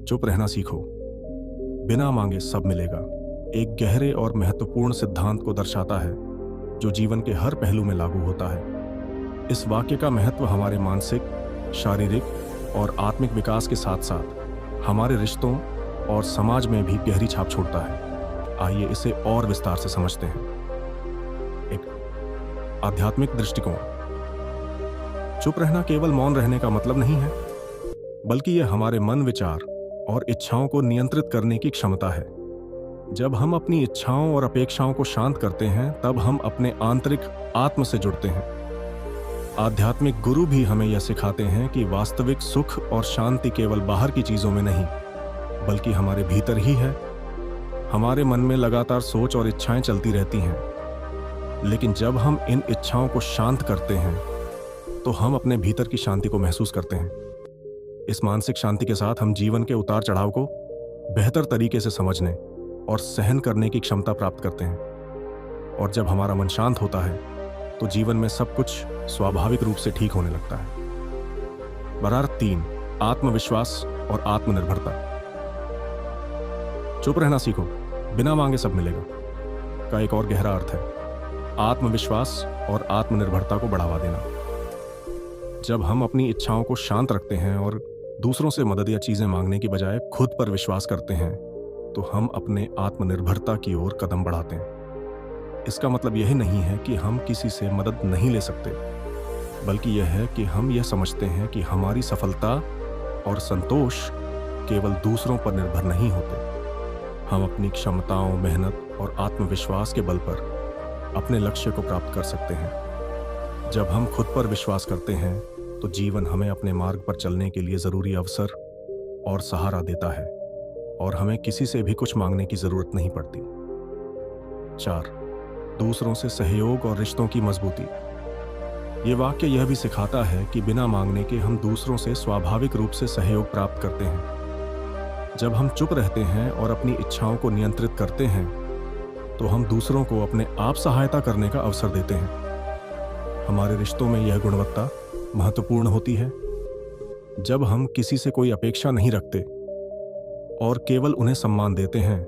चुप रहना सीखो, बिना मांगे सब मिलेगा एक गहरे और महत्वपूर्ण सिद्धांत को दर्शाता है जो जीवन के हर पहलू में लागू होता है। इस वाक्य का महत्व हमारे मानसिक, शारीरिक और आत्मिक विकास के साथ साथ हमारे रिश्तों और समाज में भी गहरी छाप छोड़ता है। आइए इसे और विस्तार से समझते हैं। एक आध्यात्मिक दृष्टिकोण। चुप रहना केवल मौन रहने का मतलब नहीं है, बल्कि यह हमारे मन, विचार और इच्छाओं को नियंत्रित करने की क्षमता है। जब हम अपनी इच्छाओं और अपेक्षाओं को शांत करते हैं, तब हम अपने आंतरिक आत्म से जुड़ते हैं। आध्यात्मिक गुरु भी हमें यह सिखाते हैं कि वास्तविक सुख और शांति केवल बाहर की चीजों में नहीं, बल्कि हमारे भीतर ही है। हमारे मन में लगातार सोच और इच्छाएं चलती रहती हैं, लेकिन जब हम इन इच्छाओं को शांत करते हैं, तो हम अपने भीतर की शांति को महसूस करते हैं। इस मानसिक शांति के साथ हम जीवन के उतार चढ़ाव को बेहतर तरीके से समझने और सहन करने की क्षमता प्राप्त करते हैं। और जब हमारा मन शांत होता है, तो जीवन में सब कुछ स्वाभाविक रूप से ठीक होने लगता है। बरात 3, आत्मविश्वास और आत्मनिर्भरता। चुप रहना सीखो, बिना मांगे सब मिलेगा का एक और गहरा अर्थ है आत्मविश्वास और आत्मनिर्भरता को बढ़ावा देना। जब हम अपनी इच्छाओं को शांत रखते हैं और दूसरों से मदद या चीजें मांगने की बजाय खुद पर विश्वास करते हैं, तो हम अपने आत्मनिर्भरता की ओर कदम बढ़ाते हैं। इसका मतलब यह नहीं है कि हम किसी से मदद नहीं ले सकते, बल्कि यह है कि हम यह समझते हैं कि हमारी सफलता और संतोष केवल दूसरों पर निर्भर नहीं होते। हम अपनी क्षमताओं, मेहनत और आत्मविश्वास के बल पर अपने लक्ष्य को प्राप्त कर सकते हैं। जब हम खुद पर विश्वास करते हैं, तो जीवन हमें अपने मार्ग पर चलने के लिए जरूरी अवसर और सहारा देता है, और हमें किसी से भी कुछ मांगने की जरूरत नहीं पड़ती। 4, दूसरों से सहयोग और रिश्तों की मजबूती। ये वाक्य यह भी सिखाता है कि बिना मांगने के हम दूसरों से स्वाभाविक रूप से सहयोग प्राप्त करते हैं। जब हम चुप रहते हैं और अपनी इच्छाओं को नियंत्रित करते हैं, तो हम दूसरों को अपने आप सहायता करने का अवसर देते हैं। हमारे रिश्तों में यह गुणवत्ता महत्वपूर्ण होती है। जब हम किसी से कोई अपेक्षा नहीं रखते और केवल उन्हें सम्मान देते हैं,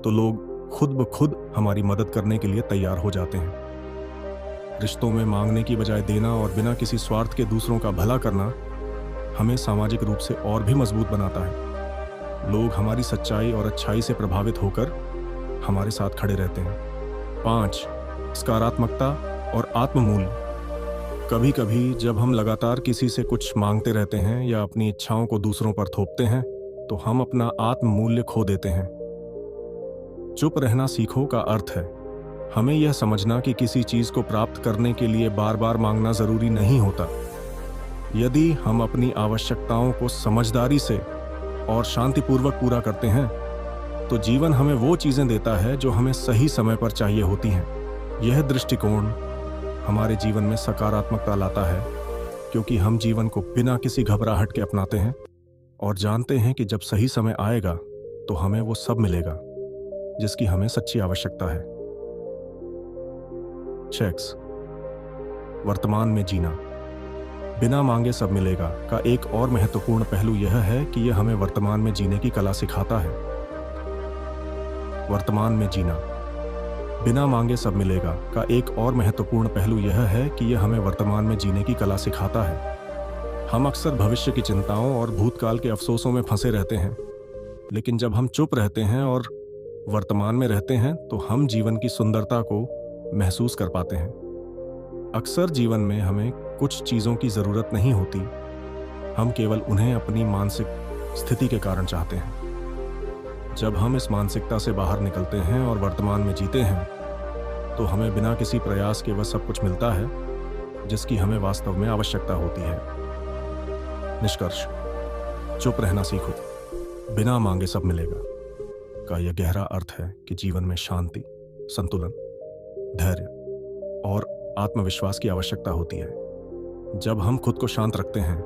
तो लोग खुद ब खुद हमारी मदद करने के लिए तैयार हो जाते हैं। रिश्तों में मांगने की बजाय देना और बिना किसी स्वार्थ के दूसरों का भला करना हमें सामाजिक रूप से और भी मजबूत बनाता है। लोग हमारी सच्चाई और अच्छाई से प्रभावित होकर हमारे साथ खड़े रहते हैं। 5, सकारात्मकता और आत्ममूल्य। कभी कभी जब हम लगातार किसी से कुछ मांगते रहते हैं या अपनी इच्छाओं को दूसरों पर थोपते हैं, तो हम अपना आत्ममूल्य खो देते हैं। चुप रहना सीखो का अर्थ है हमें यह समझना कि किसी चीज को प्राप्त करने के लिए बार बार मांगना जरूरी नहीं होता। यदि हम अपनी आवश्यकताओं को समझदारी से और शांतिपूर्वक पूरा करते हैं, तो जीवन हमें वो चीजें देता है जो हमें सही समय पर चाहिए होती हैं। यह दृष्टिकोण हमारे जीवन में सकारात्मकता लाता है, क्योंकि हम जीवन को बिना किसी घबराहट के अपनाते हैं और जानते हैं कि जब सही समय आएगा, तो हमें वो सब मिलेगा जिसकी हमें सच्ची आवश्यकता है। 6, वर्तमान में जीना। बिना मांगे सब मिलेगा का एक और महत्वपूर्ण पहलू यह है कि यह हमें वर्तमान में जीने की कला सिखाता है। वर्तमान में जीना। बिना मांगे सब मिलेगा का एक और महत्वपूर्ण पहलू यह है कि यह हमें वर्तमान में जीने की कला सिखाता है। हम अक्सर भविष्य की चिंताओं और भूतकाल के अफसोसों में फंसे रहते हैं, लेकिन जब हम चुप रहते हैं और वर्तमान में रहते हैं, तो हम जीवन की सुंदरता को महसूस कर पाते हैं। अक्सर जीवन में हमें कुछ चीजों की जरूरत नहीं होती, हम केवल उन्हें अपनी मानसिक स्थिति के कारण चाहते हैं। जब हम इस मानसिकता से बाहर निकलते हैं और वर्तमान में जीते हैं, तो हमें बिना किसी प्रयास के वह सब कुछ मिलता है जिसकी हमें वास्तव में आवश्यकता होती है। निष्कर्ष, चुप रहना सीखो, बिना मांगे सब मिलेगा का यह गहरा अर्थ है कि जीवन में शांति, संतुलन, धैर्य और आत्मविश्वास की आवश्यकता होती है। जब हम खुद को शांत रखते हैं,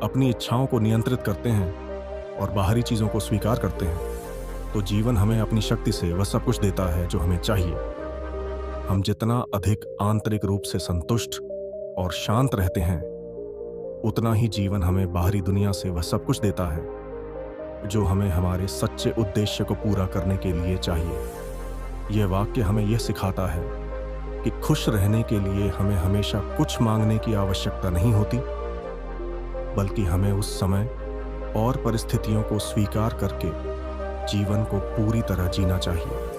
अपनी इच्छाओं को नियंत्रित करते हैं और बाहरी चीजों को स्वीकार करते हैं, तो जीवन हमें अपनी शक्ति से वह सब कुछ देता है जो हमें चाहिए। हम जितना अधिक आंतरिक रूप से संतुष्ट और शांत रहते हैं, उतना ही जीवन हमें बाहरी दुनिया से वह सब कुछ देता है जो हमें हमारे सच्चे उद्देश्य को पूरा करने के लिए चाहिए। यह वाक्य हमें यह सिखाता है कि खुश रहने के लिए हमें हमेशा कुछ मांगने की आवश्यकता नहीं होती, बल्कि हमें उस समय और परिस्थितियों को स्वीकार करके जीवन को पूरी तरह जीना चाहिए।